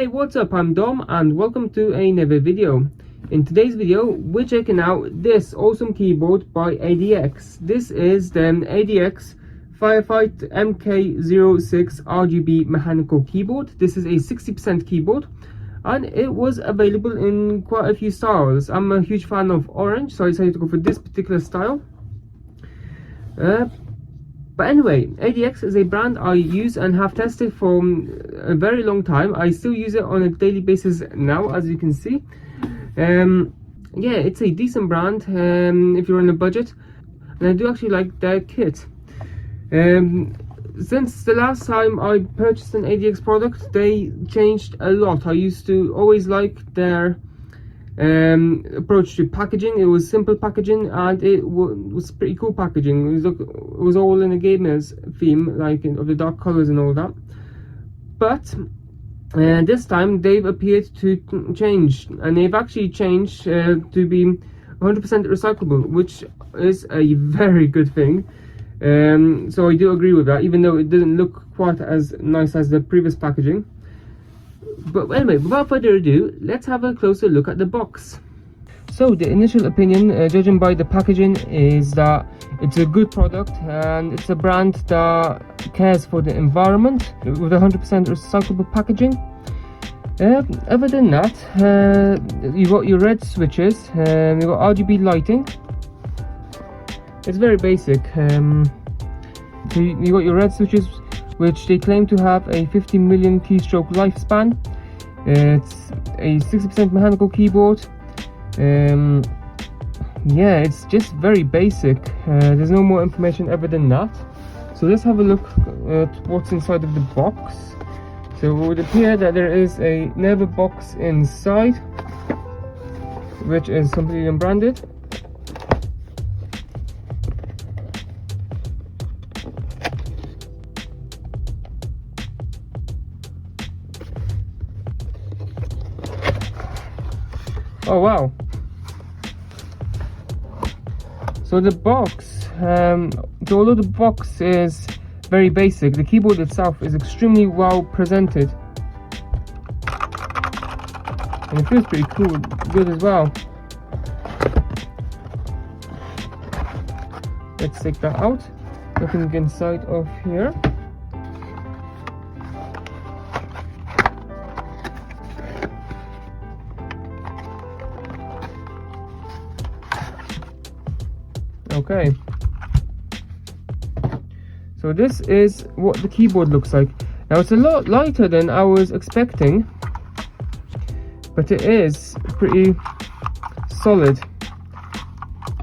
Hey, what's up? I'm Dom and welcome to another video. In today's video we're checking out this awesome keyboard by ADX. This is the ADX Firefight MKO6W22 RGB mechanical keyboard. This is a 60% keyboard and it was available in quite a few styles. I'm a huge fan of orange, so I decided to go for this particular style. But anyway, ADX is a brand I use and have tested for a very long time. I still use it on a daily basis now, as you can see. Yeah, it's a decent brand if you're on a budget, and I do actually like their kit. Since the last time I purchased an ADX product, they changed a lot. I used to always like their approach to packaging. It was simple packaging and it was pretty cool packaging. It was all in a gamer's theme, like of the dark colors and all that. But this time they've appeared to change, and they've actually changed to be 100% recyclable, which is a very good thing. So I do agree with that, even though it doesn't look quite as nice as the previous packaging. But anyway, without further ado, let's have a closer look at the box. So the initial opinion, judging by the packaging, is that it's a good product and it's a brand that cares for the environment with 100% recyclable packaging. Other than that, you got your red switches, you got RGB lighting. It's very basic. So you got your red switches, which they claim to have a 50 million keystroke lifespan. It's a 60% mechanical keyboard. Yeah, it's just very basic. There's no more information other than that. So let's have a look at what's inside of the box. So it would appear that there is another box inside, which is completely unbranded. Oh wow! So the box, so although the box is very basic, the keyboard itself is extremely well presented, and it feels pretty cool, good as well. Let's take that out. Looking inside of here. Okay, so this is what the keyboard looks like. Now it's a lot lighter than I was expecting, but it is pretty solid.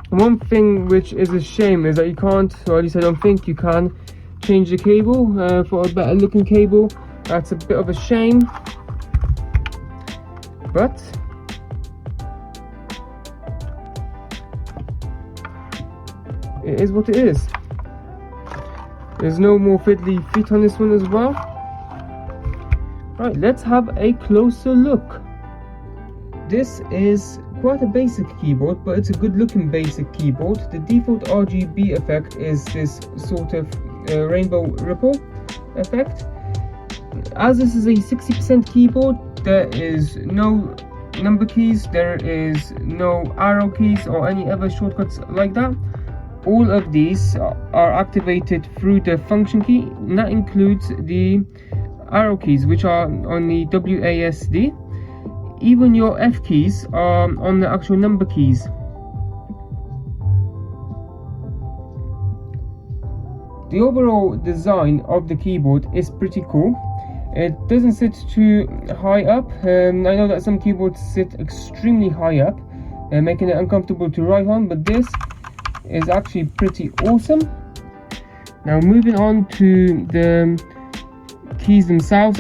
One thing which is a shame is that you can't, or at least I don't think you can, change the cable for a better looking cable. That's a bit of a shame, but it is what it is. There's no more fiddly feet on this one as well. Right, let's have a closer look. This is quite a basic keyboard, but it's a good looking basic keyboard. The default RGB effect is this sort of rainbow ripple effect. As this is a 60% keyboard, there is no number keys, there is no arrow keys or any other shortcuts like that. All of these are activated through the function key, and that includes the arrow keys, which are on the WASD. Even your F keys are on the actual number keys. The overall design of the keyboard is pretty cool. It doesn't sit too high up. I know that some keyboards sit extremely high up, making it uncomfortable to write on, but this is actually pretty awesome. Now moving on to the keys themselves,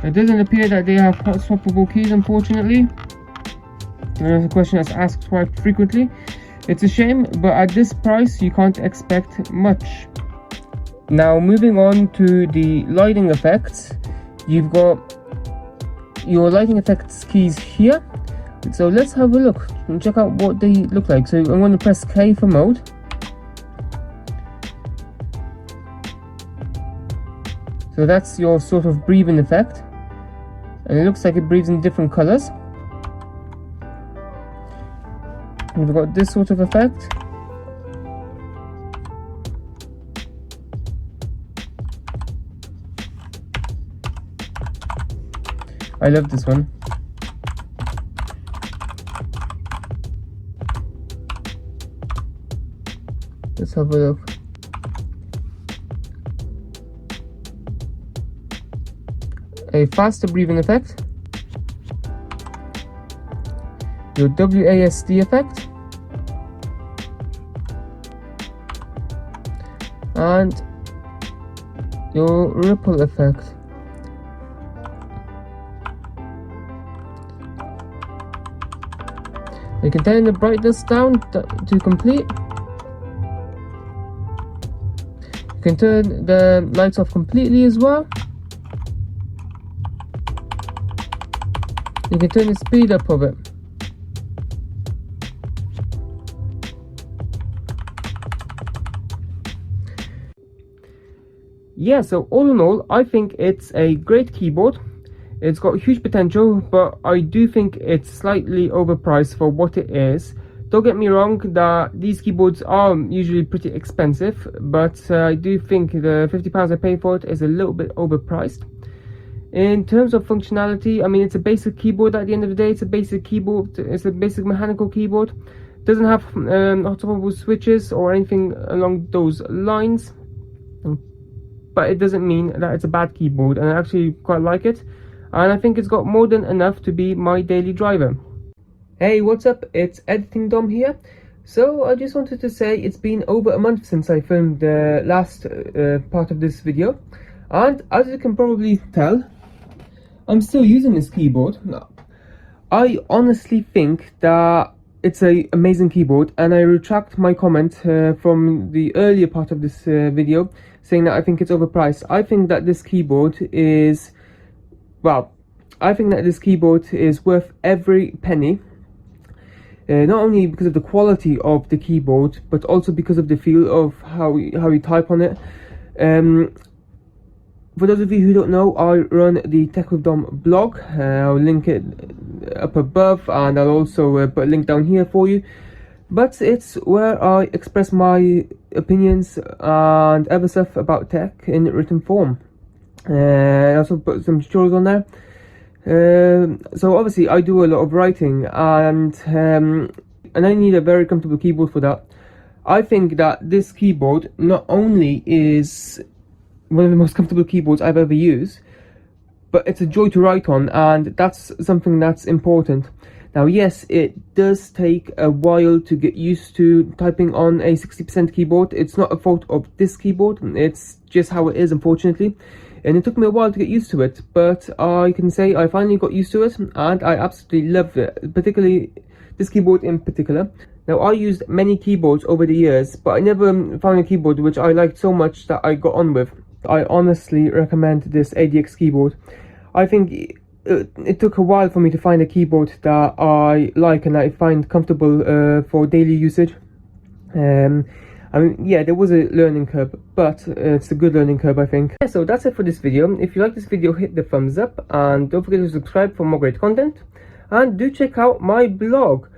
it doesn't appear that they have hot swappable keys, unfortunately. That's a question that's asked quite frequently. It's a shame, but at this price you can't expect much. Now moving on to the lighting effects, you've got your lighting effects keys here. So let's have a look and check out what they look like. So I'm going to press K for mode. So that's your sort of breathing effect. and it looks like it breathes in different colors. And we've got this sort of effect. I love this one. Let's have a look. A faster breathing effect. Your WASD effect. And your ripple effect. You can turn the brightness down to complete. You can turn the lights off completely as well. You can turn the speed up of it. Yeah, so all in all, I think it's a great keyboard. It's got huge potential, but I do think it's slightly overpriced for what it is. Don't get me wrong, that these keyboards are usually pretty expensive, but I do think the £50 I pay for it is a little bit overpriced. In terms of functionality, I mean, it's a basic keyboard at the end of the day. It's a basic keyboard, it's a basic mechanical keyboard. It doesn't have swappable switches or anything along those lines, but it doesn't mean that it's a bad keyboard, and I actually quite like it. And I think it's got more than enough to be my daily driver. Hey, what's up? It's Editing Dom here. So I just wanted to say it's been over a month since I filmed the last part of this video. And as you can probably tell, I'm still using this keyboard. I honestly think that it's an amazing keyboard, and I retract my comment from the earlier part of this video saying that I think it's overpriced. I think that this keyboard is, well, I think that this keyboard is worth every penny. Not only because of the quality of the keyboard, but also because of the feel of how you type on it. For those of you who don't know, I run the Tech with Dom blog. I'll link it up above, and I'll also put a link down here for you. But it's where I express my opinions and other stuff about tech in written form. I also put some tutorials on there. So obviously I do a lot of writing, and I need a very comfortable keyboard for that. I think that this keyboard not only is one of the most comfortable keyboards I've ever used, but it's a joy to write on, and that's something that's important. Now yes, it does take a while to get used to typing on a 60% keyboard. It's not a fault of this keyboard, it's just how it is, unfortunately. And it took me a while to get used to it, but I can say I finally got used to it, and I absolutely loved it, particularly this keyboard in particular. Now I used many keyboards over the years, but I never found a keyboard which I liked so much that I got on with. I honestly recommend this ADX keyboard. I think it took a while for me to find a keyboard that I like and that I find comfortable for daily usage. I mean, yeah, there was a learning curve, but it's a good learning curve, I think. Yeah, so that's it for this video. If you like this video, hit the thumbs up, and don't forget to subscribe for more great content. And do check out my blog.